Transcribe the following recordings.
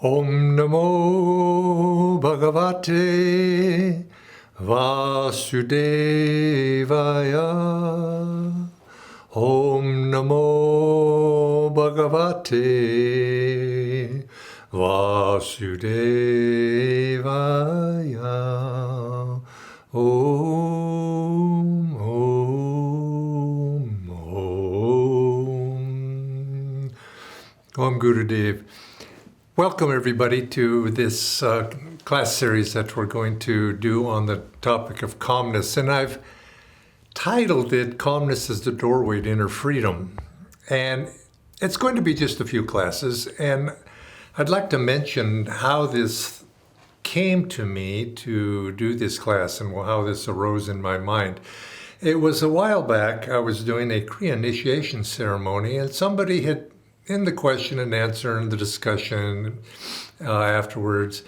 Om Namo Bhagavate Vasudevaya. Om Namo Bhagavate Vasudevaya. Om, Om, Om. Om Gurudev. Welcome everybody to this class series that we're going to do on the topic of calmness. And I've titled it, Calmness is the Doorway to Inner Freedom. And it's going to be just a few classes. And I'd like to mention how this came to me to do this class and how this arose in my mind. It was a while back, I was doing a Kriya initiation ceremony, and somebody had, in the question and answer and the discussion afterwards,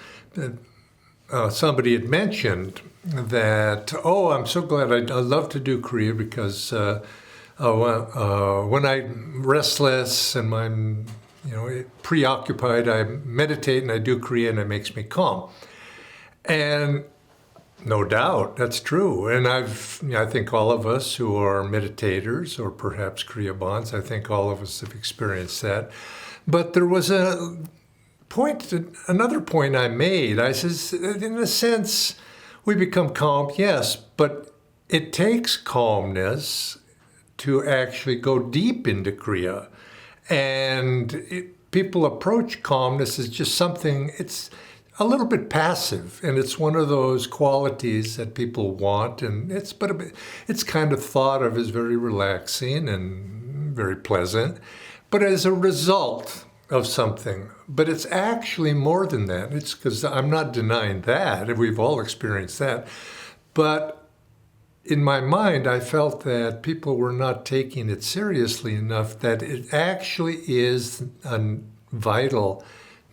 somebody had mentioned that, I'm so glad, I love to do Kriya because when I'm restless and I'm preoccupied, I meditate and I do Kriya and it makes me calm. And no doubt, that's true. And I think all of us who are meditators or perhaps Kriya bonds, I think all of us have experienced that. But there was another point I made. I says, in a sense, we become calm, yes, but it takes calmness to actually go deep into Kriya. And people approach calmness as just something, it's a little bit passive, and it's one of those qualities that people want, and it's kind of thought of as very relaxing and very pleasant, but as a result of something. But it's actually more than that. It's because I'm not denying that, we've all experienced that, but in my mind, I felt that people were not taking it seriously enough, that it actually is a vital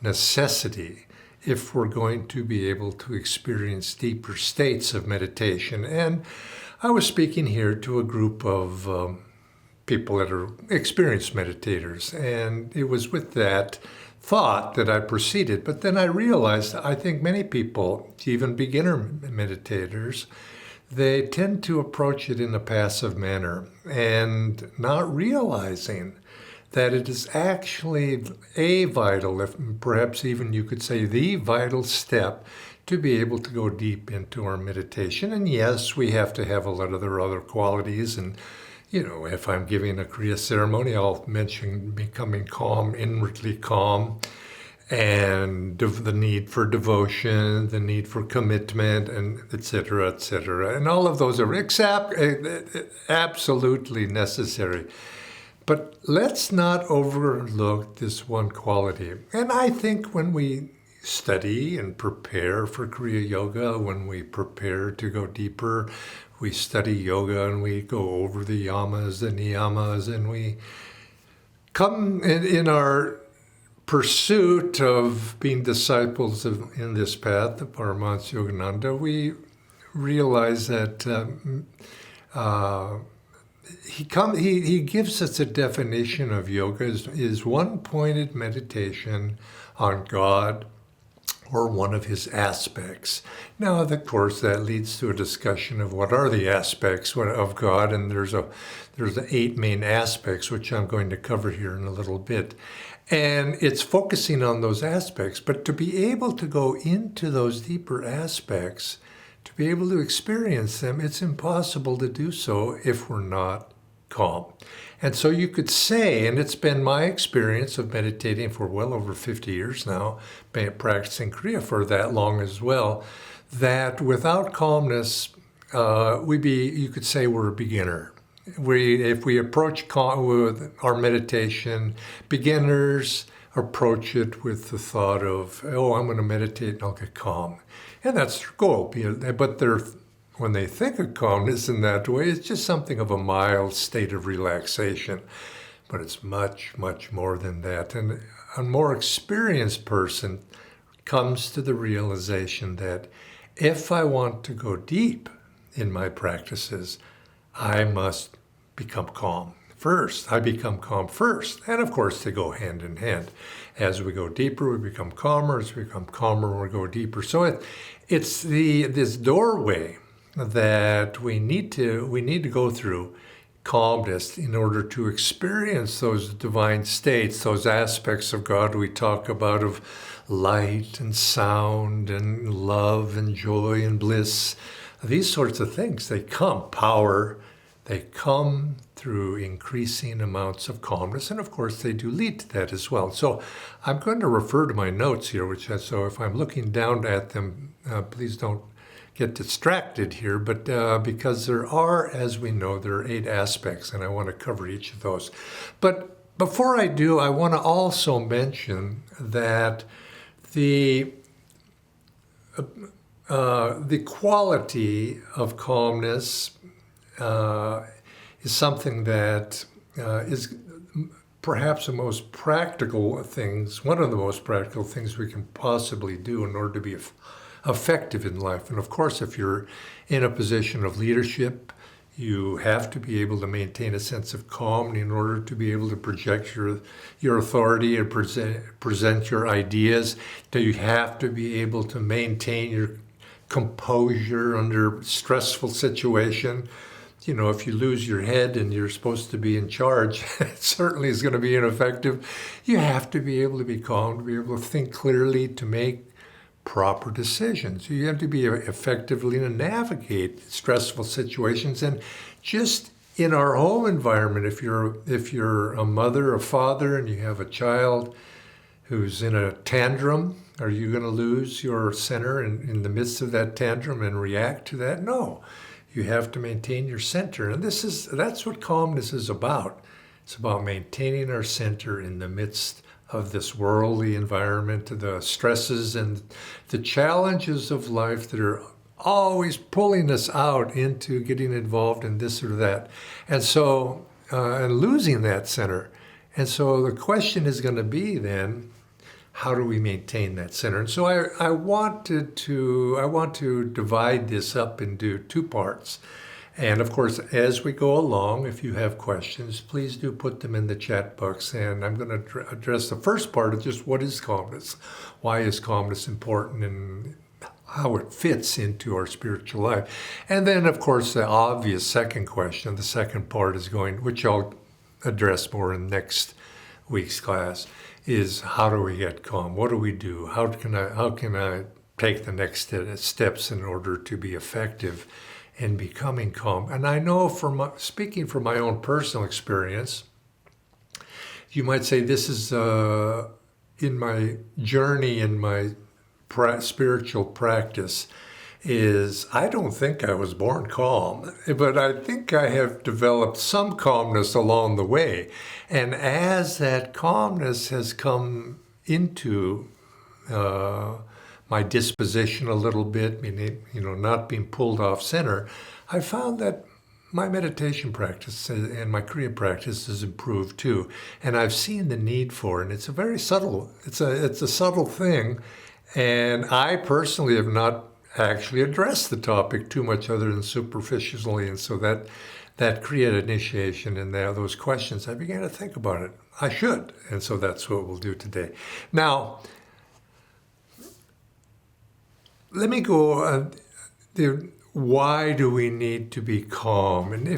necessity if we're going to be able to experience deeper states of meditation. And I was speaking here to a group of people that are experienced meditators, and it was with that thought that I proceeded. But then I realized, I think many people, even beginner meditators, they tend to approach it in a passive manner and not realizing that it is actually a vital, if perhaps even you could say the vital step to be able to go deep into our meditation. And yes, we have to have a lot of their other qualities. And, if I'm giving a Kriya ceremony, I'll mention becoming calm, inwardly calm, and the need for devotion, the need for commitment, and et cetera, et cetera. And all of those are absolutely necessary. But let's not overlook this one quality. And I think when we study and prepare for Kriya Yoga, when we prepare to go deeper, we study yoga and we go over the yamas, the niyamas, and we come in our pursuit of being disciples in this path, the Paramhansa Yogananda, we realize that he gives us a definition of yoga is one-pointed meditation on God or one of his aspects. Now, of course, that leads to a discussion of what are the aspects of God, and there's 8 main aspects, which I'm going to cover here in a little bit. And it's focusing on those aspects, but to be able to go into those deeper aspects, to be able to experience them, it's impossible to do so if we're not calm. And so you could say, and it's been my experience of meditating for well over 50 years now, practicing Kriya for that long as well, that without calmness, you could say we're a beginner. If we approach with our meditation, beginners approach it with the thought of, I'm going to meditate and I'll get calm. And that's their goal. But when they think of calmness in that way, it's just something of a mild state of relaxation. But it's much, much more than that. And a more experienced person comes to the realization that if I want to go deep in my practices, I must become calm. first. I become calm first. And of course, they go hand in hand. As we go deeper, we become calmer. As we become calmer, we go deeper. So it's this doorway that we need to go through, calmness, in order to experience those divine states, those aspects of God we talk about, of light and sound and love and joy and bliss. These sorts of things, they come, power, they come through increasing amounts of calmness, and of course they do lead to that as well. So I'm going to refer to my notes here, so if I'm looking down at them, please don't get distracted here, but because there are, as we know, there are 8 aspects, and I want to cover each of those. But before I do, I want to also mention that the quality of calmness is something that is perhaps the most practical things, one of the most practical things we can possibly do in order to be effective in life. And of course, if you're in a position of leadership, you have to be able to maintain a sense of calm in order to be able to project your authority and present your ideas. You have to be able to maintain your composure under stressful situation. You know, if you lose your head and you're supposed to be in charge, it certainly is going to be ineffective. You have to be able to be calm, to be able to think clearly, to make proper decisions. You have to be effectively to navigate stressful situations. And just in our home environment, if you're a mother, a father, and you have a child who's in a tantrum, are you going to lose your center in the midst of that tantrum and react to that? No. You have to maintain your center. And that's what calmness is about. It's about maintaining our center in the midst of this worldly environment, the stresses and the challenges of life that are always pulling us out into getting involved in this or that. And so, and losing that center. And so the question is going to be then, how do we maintain that center? And so I want to divide this up into 2 parts. And of course, as we go along, if you have questions, please do put them in the chat box. And I'm going to address the first part of just what is calmness? Why is calmness important, and how it fits into our spiritual life? And then, of course, the obvious second question, the second part is which I'll address more in next week's class, is how do we get calm? What do we do? How can I take the next steps in order to be effective in becoming calm? And I know speaking from my own personal experience, you might say this is in my journey, in my spiritual practice, is I don't think I was born calm, but I think I have developed some calmness along the way. And as that calmness has come into my disposition a little bit, meaning, not being pulled off center, I found that my meditation practice and my Kriya practice has improved too. And I've seen the need for it. And it's a very subtle, it's a subtle thing. And I personally have not actually addressed the topic too much other than superficially. And so that Kriya initiation and those questions, I began to think about it. I should. And so that's what we'll do today. Now, let me go, why do we need to be calm? And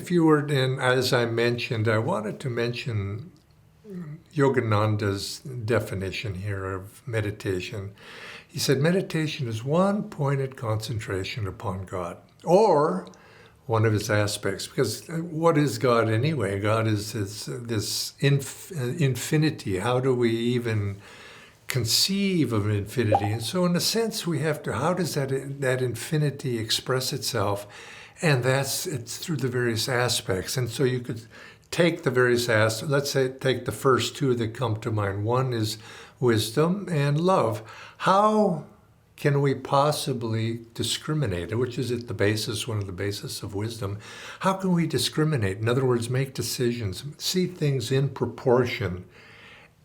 as I mentioned, I wanted to mention Yogananda's definition here of meditation. He said, meditation is one pointed concentration upon God, or one of his aspects. Because what is God anyway? God is this infinity. How do we even conceive of infinity? And so in a sense, how does that infinity express itself? And it's through the various aspects. And so you could take the various aspects, let's say take the first 2 that come to mind. One is wisdom and love. How can we possibly discriminate, which is at the basis, one of the basis of wisdom? How can we discriminate? In other words, make decisions, see things in proportion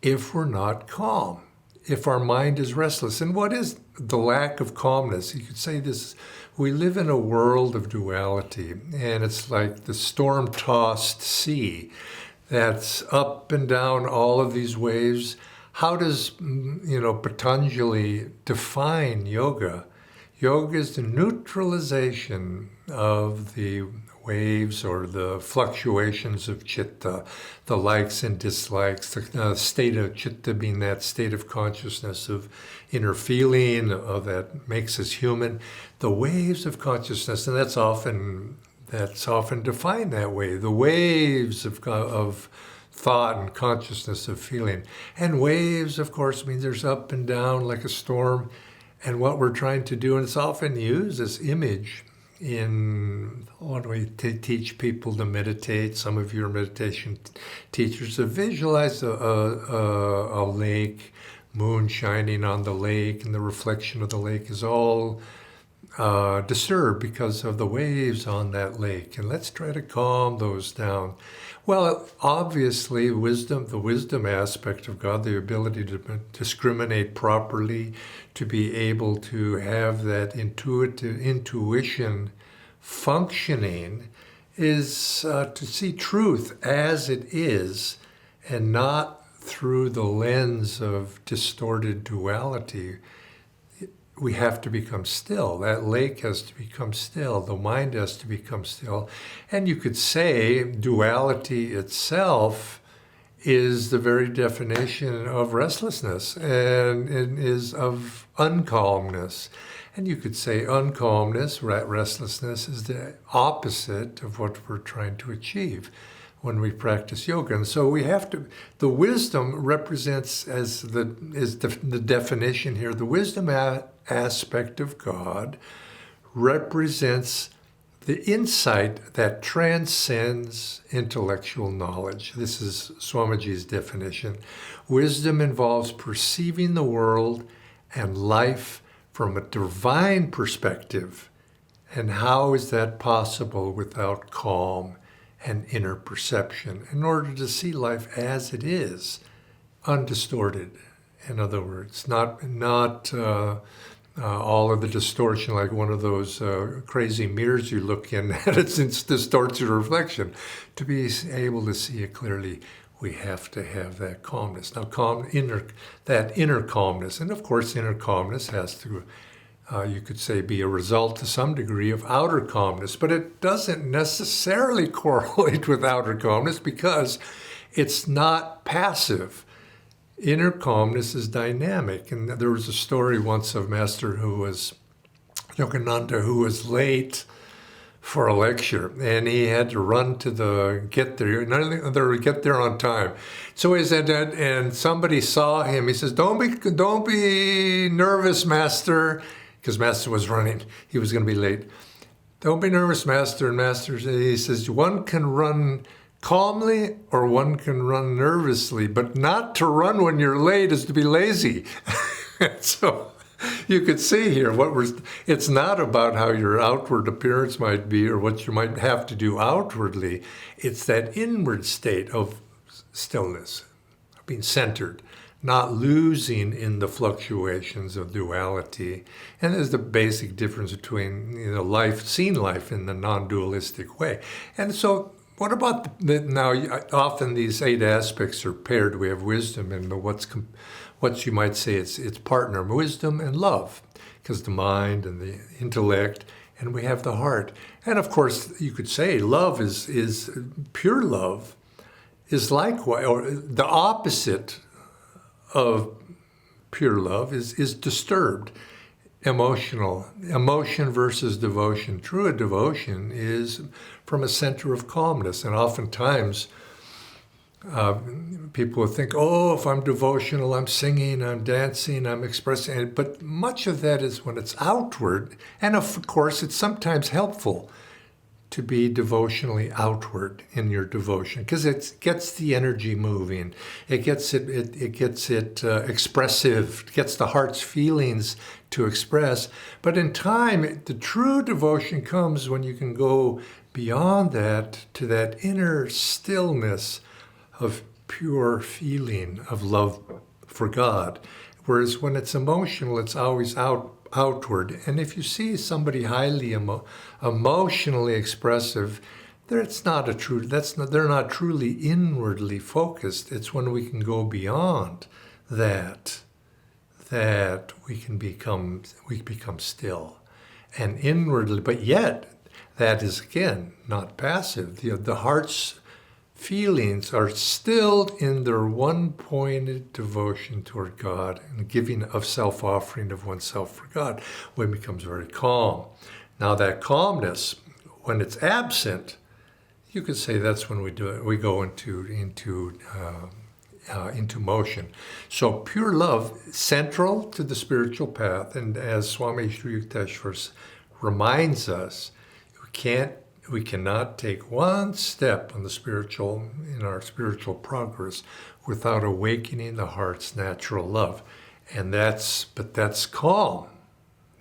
if we're not calm, if our mind is restless? And what is the lack of calmness? You could say this, we live in a world of duality, and it's like the storm-tossed sea. that's up and down all of these waves. How does, Patanjali define yoga? Yoga is the neutralization of the waves or the fluctuations of chitta, the likes and dislikes, the state of chitta being that state of consciousness of inner feeling that makes us human, the waves of consciousness, and that's often defined that way, the waves of thought and consciousness of feeling. And waves, of course, means there's up and down like a storm. And what we're trying to do, and it's often used as image in when we teach people to meditate. Some of your meditation teachers have visualized a lake, moon shining on the lake, and the reflection of the lake is all disturbed because of the waves on that lake. And let's try to calm those down. Well, obviously, the wisdom aspect of God, the ability to discriminate properly, to be able to have that intuition functioning, is to see truth as it is and not through the lens of distorted duality. We have to become still. That lake has to become still. The mind has to become still. And you could say duality itself is the very definition of restlessness and is of uncalmness. And you could say uncalmness, restlessness, is the opposite of what we're trying to achieve when we practice yoga. And so we have to, the wisdom represents, is the definition here, the wisdom aspect of God represents the insight that transcends intellectual knowledge. This is Swamiji's definition. Wisdom involves perceiving the world and life from a divine perspective. And how is that possible without calm and inner perception, in order to see life as it is, undistorted? In other words, not all of the distortion, like one of those crazy mirrors you look in and it distorts your reflection. To be able to see it clearly, we have to have that calmness. Now, that inner calmness, and of course, inner calmness has to, you could say, be a result to some degree of outer calmness, but it doesn't necessarily correlate with outer calmness because it's not passive. Inner calmness is dynamic. And there was a story once of Master Yogananda, who was late for a lecture, and he had to run to get there on time. So he said that, and somebody saw him. He says, don't be nervous, Master," because Master was running. He was going to be late. "Don't be nervous, Master." And Master, he says, one can run calmly or one can run nervously, but not to run when you're late is to be lazy. So you could see here it's not about how your outward appearance might be or what you might have to do outwardly. It's that inward state of stillness, being centered, not losing in the fluctuations of duality. And there's the basic difference between seeing life in the non-dualistic way. And so what about now? Often these 8 aspects are paired. We have wisdom and what you might say its partner, wisdom and love, because the mind and the intellect, and we have the heart. And of course, you could say love is pure love, is likewise, or the opposite of pure love is disturbed. Emotion versus devotion. True devotion is from a center of calmness, and oftentimes people will think, oh, if I'm devotional, I'm singing, I'm dancing, I'm expressing, but much of that is when it's outward, and of course it's sometimes helpful to be devotionally outward in your devotion, because it gets the energy moving, it gets it expressive, it gets the heart's feelings to express. But in time, the true devotion comes when you can go beyond that to that inner stillness of pure feeling of love for God. Whereas when it's emotional, it's always outward. And if you see somebody highly emotionally expressive, they're not truly inwardly focused. It's when we can go beyond that we become still and inwardly, but yet that is again not passive. The heart's feelings are still in their one-pointed devotion toward God and giving of self-offering of oneself for God, when it becomes very calm. Now that calmness, when it's absent, you could say that's when we do it. We go into motion. So pure love, central to the spiritual path, and as Swami Sri Yukteswar reminds us, we cannot take one step in our spiritual progress without awakening the heart's natural love. And that's calm.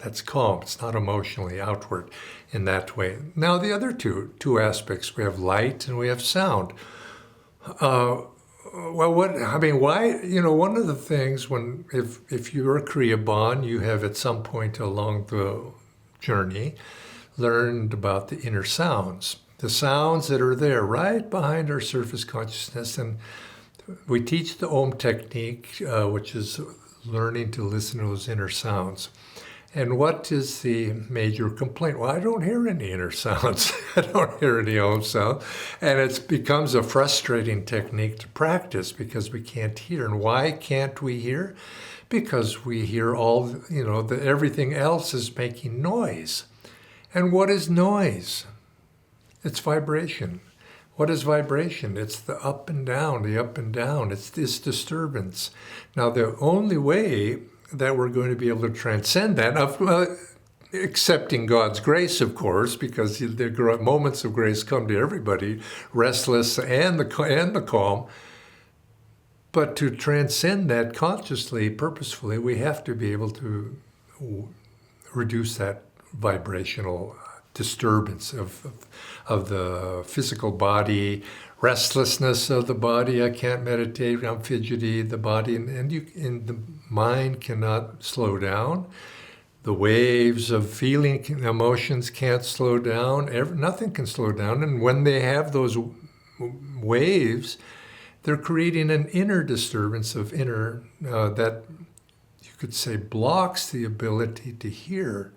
That's calm. It's not emotionally outward in that way. Now the other two aspects, we have light and we have sound. Why? One of the things if you're a Kriya Bon, you have at some point along the journey learned about the inner sounds, the sounds that are there right behind our surface consciousness. And we teach the Om technique, which is learning to listen to those inner sounds. And what is the major complaint? Well, I don't hear any inner sounds. I don't hear any Om sound. And it becomes a frustrating technique to practice because we can't hear. And why can't we hear? Because we hear everything else is making noise. And what is noise? It's vibration. What is vibration? It's the up and down. It's this disturbance. Now, the only way that we're going to be able to transcend that, accepting God's grace, of course, because the moments of grace come to everybody, restless and the calm. But to transcend that consciously, purposefully, we have to be able to reduce that vibrational disturbance of the physical body, restlessness of the body. I can't meditate, I'm fidgety, the body, and the mind cannot slow down. The waves of feeling, emotions can't slow down. Nothing can slow down. And when they have those waves, they're creating an inner disturbance of that you could say blocks the ability to hear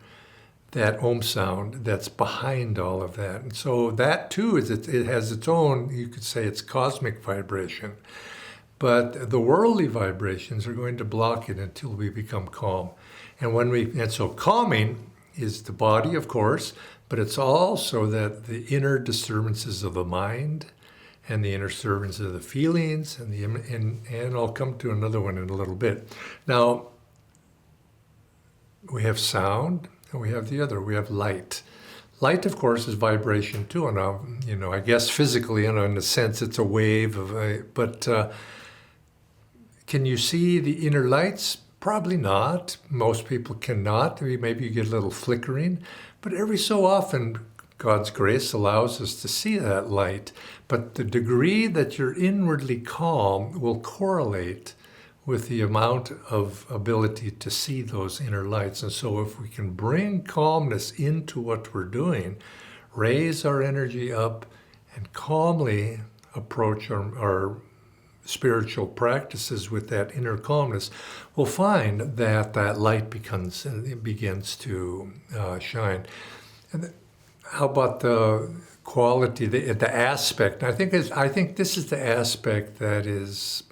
that Om sound that's behind all of that. And so that too it has its own, you could say it's cosmic vibration. But the worldly vibrations are going to block it until we become calm. And so calming is the body, of course, but it's also that the inner disturbances of the mind and the inner disturbances of the feelings and I'll come to another one in a little bit. Now, we have sound. And we have we have light. Light, of course, is vibration too. And I guess physically, in a sense, it's a wave but can you see the inner lights? Probably not. Most people cannot. Maybe you get a little flickering. But every so often, God's grace allows us to see that light. But the degree that you're inwardly calm will correlate with the amount of ability to see those inner lights. And so if we can bring calmness into what we're doing, raise our energy up, and calmly approach our spiritual practices with that inner calmness, we'll find that light begins to shine. And how about the quality, the aspect? I think this is the aspect that is,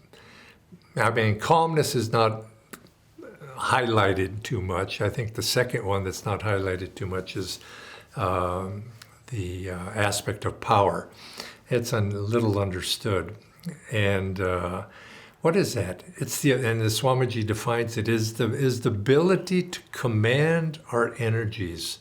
calmness is not highlighted too much. I think the second one that's not highlighted too much is the aspect of power. It's a little understood. And what is that? And the Swamiji defines it, is the ability to command our energies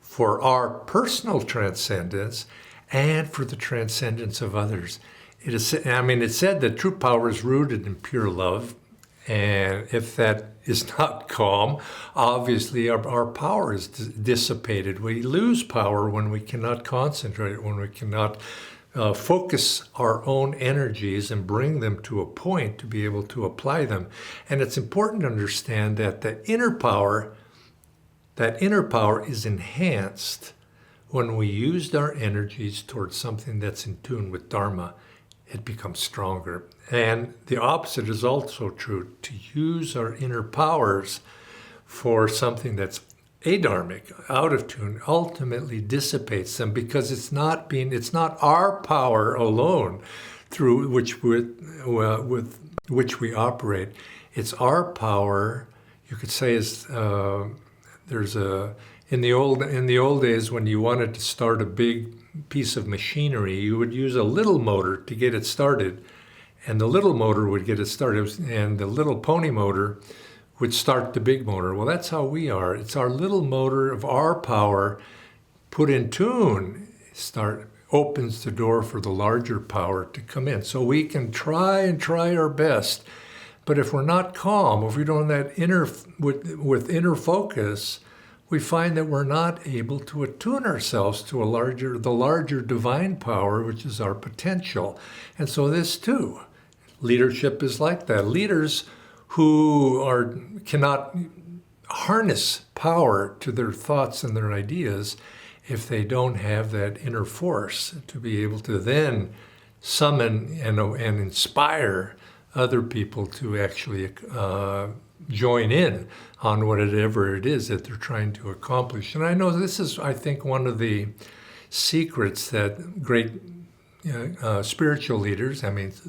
for our personal transcendence and for the transcendence of others. It's said that true power is rooted in pure love, and if that is not calm, obviously our power is dissipated. We lose power when we cannot concentrate, when we cannot focus our own energies and bring them to a point to be able to apply them. And it's important to understand that that inner power is enhanced when we used our energies towards something that's in tune with Dharma, it becomes stronger. And the opposite is also true. To use our inner powers for something that's adharmic, out of tune, ultimately dissipates them, because it's not our power alone through which with which we operate. It's our power. You could say is there's a in the old days, when you wanted to start a big piece of machinery, you would use a little motor to get it started, and the little motor would get it started, and the little pony motor would start the big motor. Well, that's how we are. It's our little motor of our power put in tune opens the door for the larger power to come in. So we can try our best, but if we're not calm, if we don't have that with inner focus, we find that we're not able to attune ourselves to the larger divine power, which is our potential. And so this too, leadership is like that. Leaders who cannot harness power to their thoughts and their ideas, if they don't have that inner force to be able to then summon and inspire other people to actually join in on whatever it is that they're trying to accomplish. And I know this is, I think, one of the secrets that great spiritual leaders, Paramhansa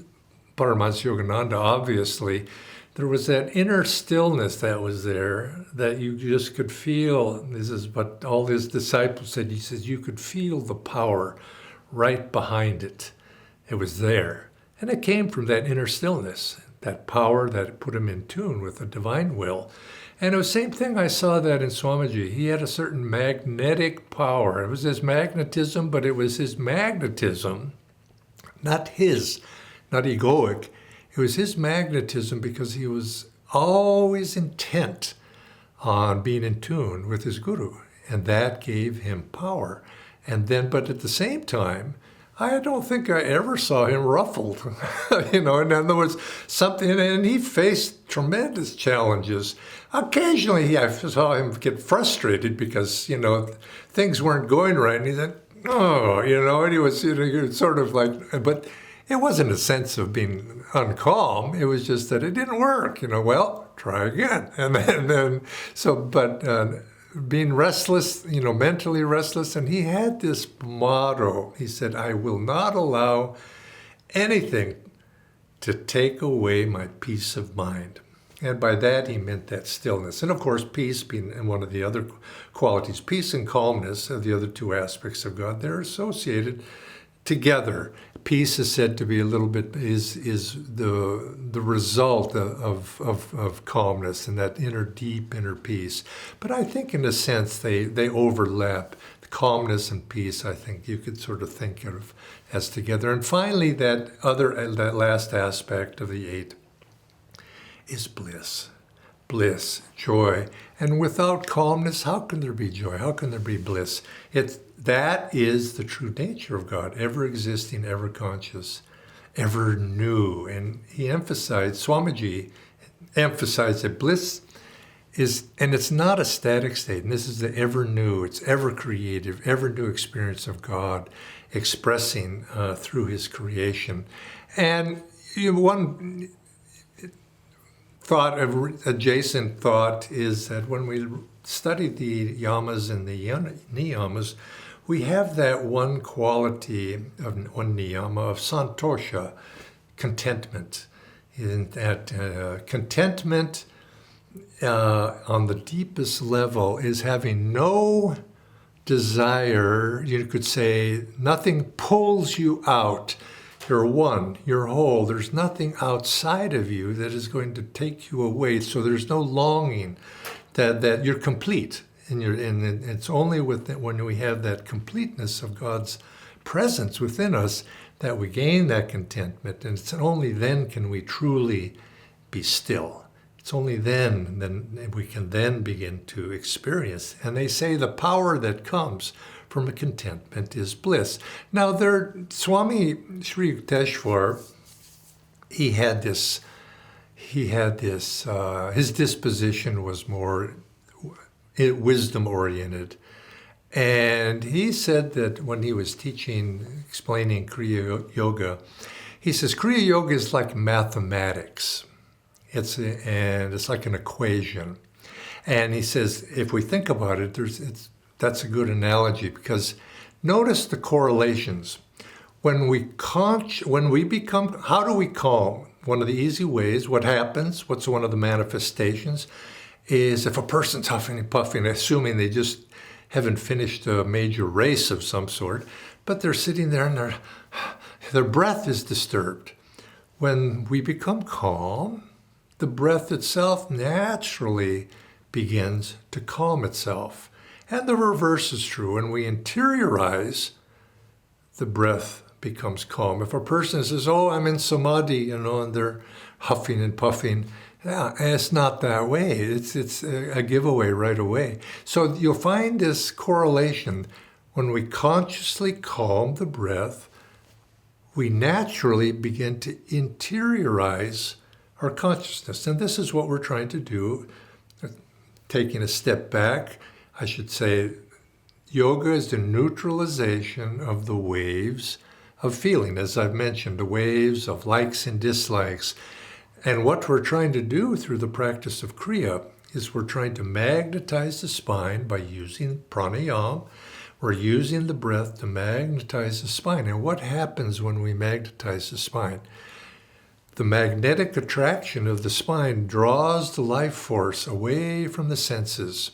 Yogananda, obviously, there was that inner stillness that was there that you just could feel. This is what all his disciples said. He says you could feel the power right behind it. It was there. And it came from that inner stillness, that power that put him in tune with the divine will. And it was the same thing, I saw that in Swamiji. He had a certain magnetic power. It was his magnetism, but it was his magnetism, not egoic. It was his magnetism because he was always intent on being in tune with his guru, and that gave him power. And then, but at the same time, I don't think I ever saw him ruffled, in other words, something, and he faced tremendous challenges. Occasionally, I saw him get frustrated because, things weren't going right, and he said, and he was sort of like, but it wasn't a sense of being uncalm. It was just that it didn't work. Well, try again. And then being restless, mentally restless. And he had this motto. He said, I will not allow anything to take away my peace of mind. And by that, he meant that stillness. And of course, peace being one of the other qualities. Peace and calmness are the other two aspects of God. They're associated together. Peace is said to be a little bit is the result of calmness and that deep inner peace. But I think in a sense they overlap. Calmness and peace, I think you could sort of think of as together. And finally, that last aspect of the eight is bliss. Bliss, joy. And without calmness, how can there be joy? How can there be bliss? That is the true nature of God, ever existing, ever conscious, ever new. And Swamiji emphasized that bliss is, and it's not a static state, and this is the ever new, it's ever creative, ever new experience of God expressing through his creation. And one adjacent thought is that when we study the yamas and the niyamas, we have that one quality of one niyama of santosha, contentment. In that contentment on the deepest level is having no desire. You could say nothing pulls you out. You're one, you're whole. There's nothing outside of you that is going to take you away. So there's no longing that you're complete. And it's only when we have that completeness of God's presence within us that we gain that contentment. And it's only then can we truly be still. It's only then we can then begin to experience. And they say the power that comes from a contentment is bliss. Now, Swami Sri Yukteswar, his disposition was more wisdom-oriented. And he said that when he was explaining Kriya Yoga, he says Kriya Yoga is like mathematics. It's like an equation. And he says, if we think about it, that's a good analogy, because notice the correlations. When we become, how do we calm? One of the easy ways, what's one of the manifestations, is if a person's huffing and puffing, assuming they just haven't finished a major race of some sort, but they're sitting there and their breath is disturbed. When we become calm, the breath itself naturally begins to calm itself. And the reverse is true. When we interiorize, the breath becomes calm. If a person says, oh, I'm in samadhi, and they're huffing and puffing, yeah, it's not that way. It's a giveaway right away. So you'll find this correlation. When we consciously calm the breath, we naturally begin to interiorize our consciousness. And this is what we're trying to do. Taking a step back, I should say, yoga is the neutralization of the waves of feeling, as I've mentioned, the waves of likes and dislikes. And what we're trying to do through the practice of Kriya is we're trying to magnetize the spine by using pranayama. We're using the breath to magnetize the spine. And what happens when we magnetize the spine? The magnetic attraction of the spine draws the life force away from the senses,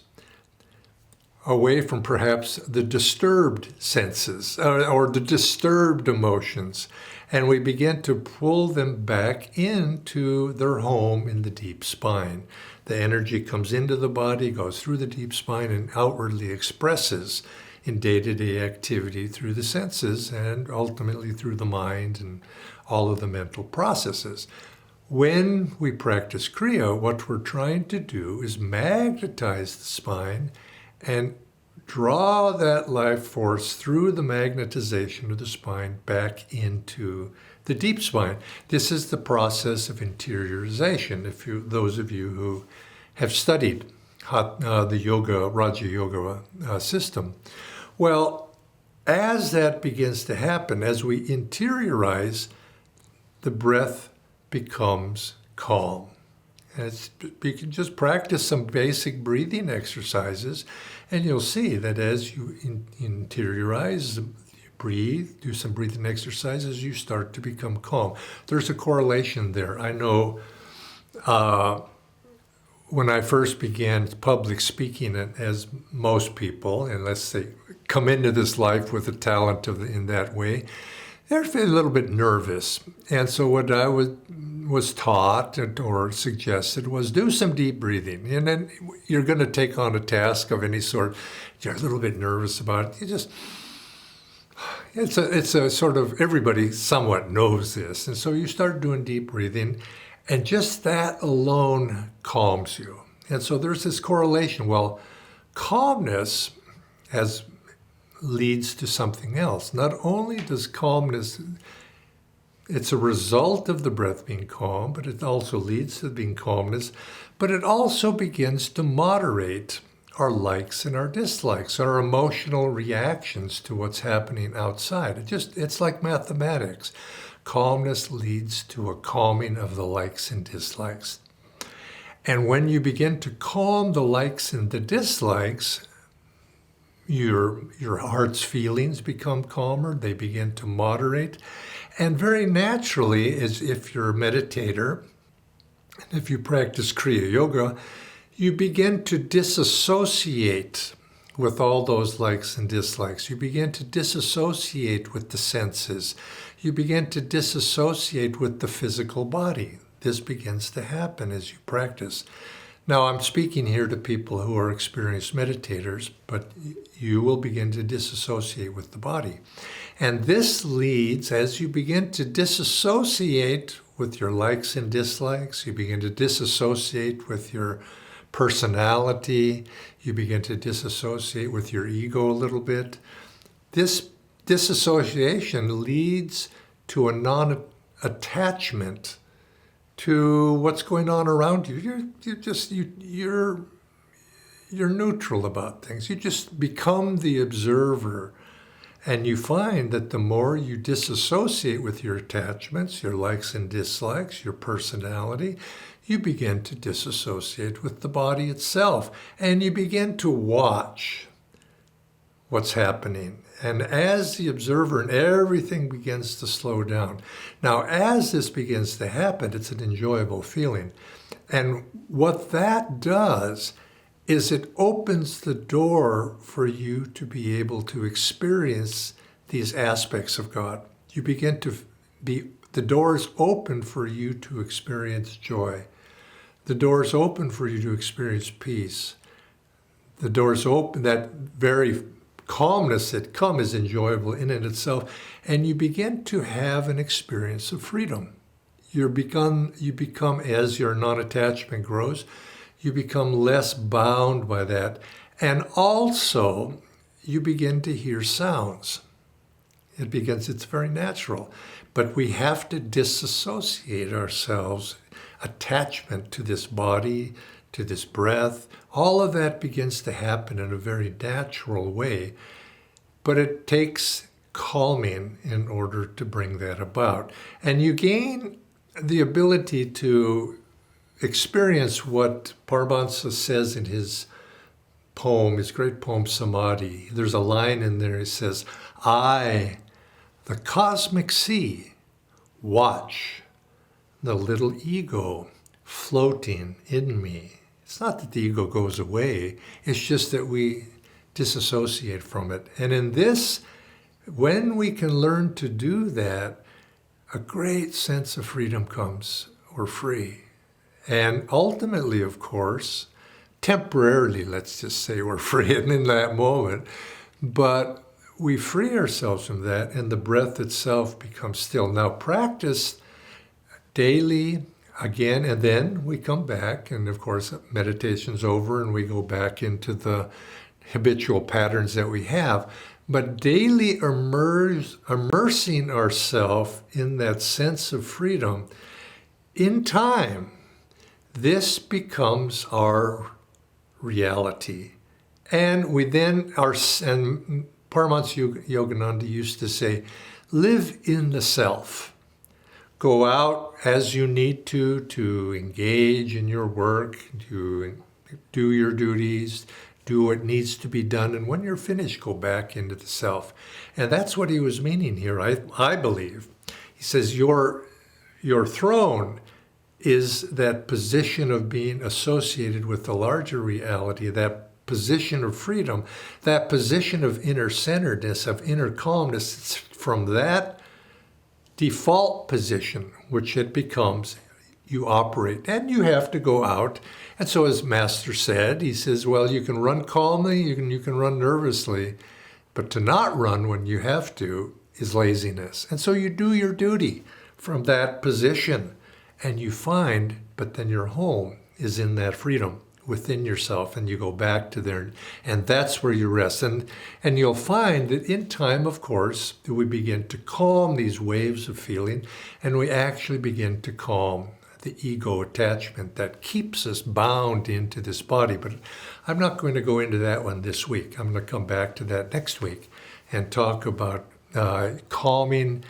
away from perhaps the disturbed senses or the disturbed emotions, and we begin to pull them back into their home in the deep spine. The energy comes into the body, goes through the deep spine, and outwardly expresses in day-to-day activity through the senses and ultimately through the mind and all of the mental processes. When we practice Kriya, what we're trying to do is magnetize the spine and draw that life force through the magnetization of the spine back into the deep spine. This is the process of interiorization. Those of you who have studied the yoga, Raja Yoga system. Well, as that begins to happen, as we interiorize, the breath becomes calm. And you can just practice some basic breathing exercises, and you'll see that as you interiorize, you breathe, do some breathing exercises, you start to become calm. There's a correlation there. I know when I first began public speaking, as most people, and let's say come into this life with a talent in that way, they're a little bit nervous. And so what I was taught or suggested was do some deep breathing. And then you're going to take on a task of any sort. You're a little bit nervous about it. It's a sort of, everybody somewhat knows this. And so you start doing deep breathing, and just that alone calms you. And so there's this correlation. Well, calmness leads to something else. Not only does calmness, it's a result of the breath being calm, but it also leads to being calmness, but it also begins to moderate our likes and our dislikes, our emotional reactions to what's happening outside. It's like mathematics. Calmness leads to a calming of the likes and dislikes. And when you begin to calm the likes and the dislikes, your heart's feelings become calmer, they begin to moderate. And very naturally, as if you're a meditator, and if you practice Kriya Yoga, you begin to disassociate with all those likes and dislikes. You begin to disassociate with the senses. You begin to disassociate with the physical body. This begins to happen as you practice. Now, I'm speaking here to people who are experienced meditators, but you will begin to disassociate with the body. And this leads, as you begin to disassociate with your likes and dislikes, you begin to disassociate with your personality, you begin to disassociate with your ego a little bit. This disassociation leads to a non-attachment to what's going on around you. you're neutral about things. You just become the observer. And you find that the more you disassociate with your attachments, your likes and dislikes, your personality, you begin to disassociate with the body itself. And you begin to watch what's happening. And as the observer, and everything begins to slow down. Now, as this begins to happen, it's an enjoyable feeling. And what that does is it opens the door for you to be able to experience these aspects of God. You begin to the door is open for you to experience joy. The door is open for you to experience peace. The door is open, that very calmness that comes is enjoyable in and itself, and you begin to have an experience of freedom. You become, as your non-attachment grows, you become less bound by that. And also, you begin to hear sounds. It's very natural. But we have to disassociate ourselves, attachment to this body, to this breath. All of that begins to happen in a very natural way. But it takes calming in order to bring that about. And you gain the ability to experience what Paramhansa says in his poem, his great poem, Samadhi. There's a line in there, he says, I, the cosmic sea, watch the little ego floating in me. It's not that the ego goes away, it's just that we disassociate from it. And in this, when we can learn to do that, a great sense of freedom comes. We're free. And ultimately, of course, temporarily, let's just say we're free in that moment, but we free ourselves from that and the breath itself becomes still. Now, practice daily again, and then we come back, and of course, meditation's over and we go back into the habitual patterns that we have. But daily immersing ourselves in that sense of freedom, in time, this becomes our reality. And we then are, and Paramhansa Yogananda used to say, live in the self. Go out as you need to engage in your work, to do your duties, do what needs to be done, and when you're finished, go back into the self. And that's what he was meaning here, I believe. He says, your throne is that position of being associated with the larger reality, that position of freedom, that position of inner centeredness, of inner calmness. It's from that default position, which it becomes, you operate. And you have to go out. And so as Master said, he says, well, you can run calmly, you can run nervously, but to not run when you have to is laziness. And so you do your duty from that position. And you find, but then your home is in that freedom within yourself, and you go back to there, and that's where you rest. And you'll find that in time, of course, we begin to calm these waves of feeling, and we actually begin to calm the ego attachment that keeps us bound into this body. But I'm not going to go into that one this week. I'm going to come back to that next week and talk about calming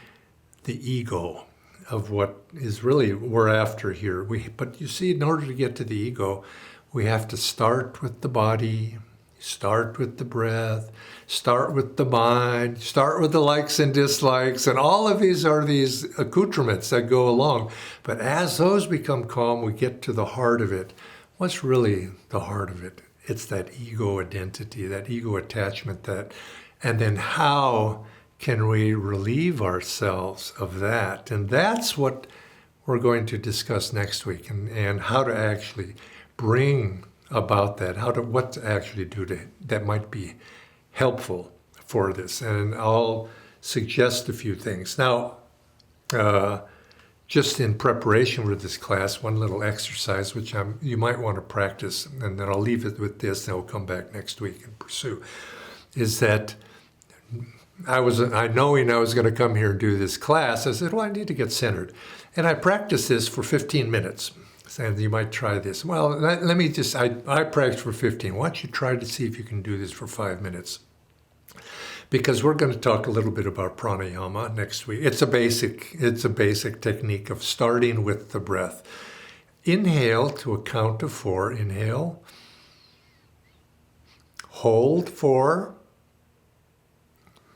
the ego of what is really we're after here. But you see, in order to get to the ego, we have to start with the body, start with the breath, start with the mind, start with the likes and dislikes, and all of these are these accoutrements that go along. But as those become calm, we get to the heart of it. What's really the heart of it? It's that ego identity, that ego attachment, and then how can we relieve ourselves of that? And that's what we're going to discuss next week, and how to actually bring about that, what to actually do that might be helpful for this. And I'll suggest a few things. Now, just in preparation for this class, one little exercise, which you might want to practice, and then I'll leave it with this, and I'll come back next week and pursue, is that knowing I was going to come here and do this class, I said, well, I need to get centered. And I practiced this for 15 minutes. And you might try this. Well, let me just, I practice for 15. Why don't you try to see if you can do this for 5 minutes? Because we're going to talk a little bit about pranayama next week. It's a basic technique of starting with the breath. Inhale to a count of 4. Inhale. Hold 4.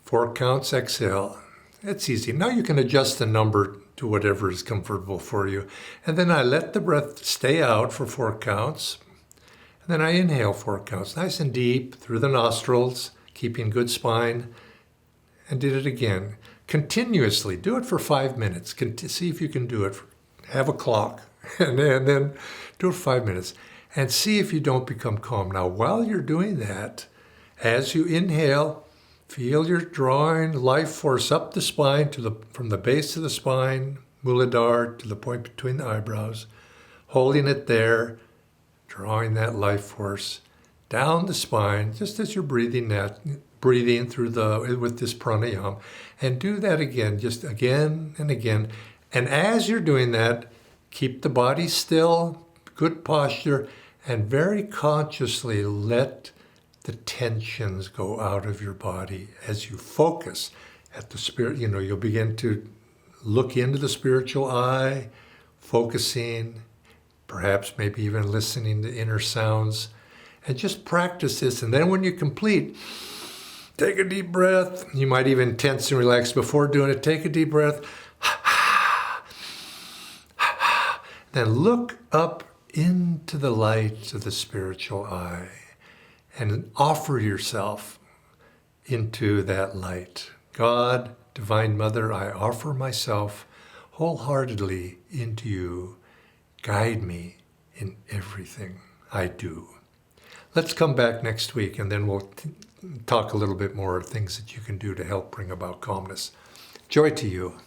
4 counts, exhale. It's easy. Now you can adjust the number to whatever is comfortable for you. And then I let the breath stay out for 4 counts. And then I inhale 4 counts, nice and deep through the nostrils, keeping good spine. And did it again. Continuously. Do it for 5 minutes. See if you can do it. Have a clock. And then do it for 5 minutes. And see if you don't become calm. Now, while you're doing that, as you inhale, feel you're drawing life force up the spine from the base of the spine, Muladhara, to the point between the eyebrows, holding it there, drawing that life force down the spine, just as you're breathing through with this pranayama, and do that again, just again and again. And as you're doing that, keep the body still, good posture, and very consciously let the tensions go out of your body as you focus at the spirit. You'll begin to look into the spiritual eye, focusing, perhaps maybe even listening to inner sounds, and just practice this. And then when you complete, take a deep breath. You might even tense and relax before doing it. Take a deep breath. Then look up into the light of the spiritual eye and offer yourself into that light. God, Divine Mother, I offer myself wholeheartedly into you. Guide me in everything I do. Let's come back next week, and then we'll talk a little bit more of things that you can do to help bring about calmness. Joy to you.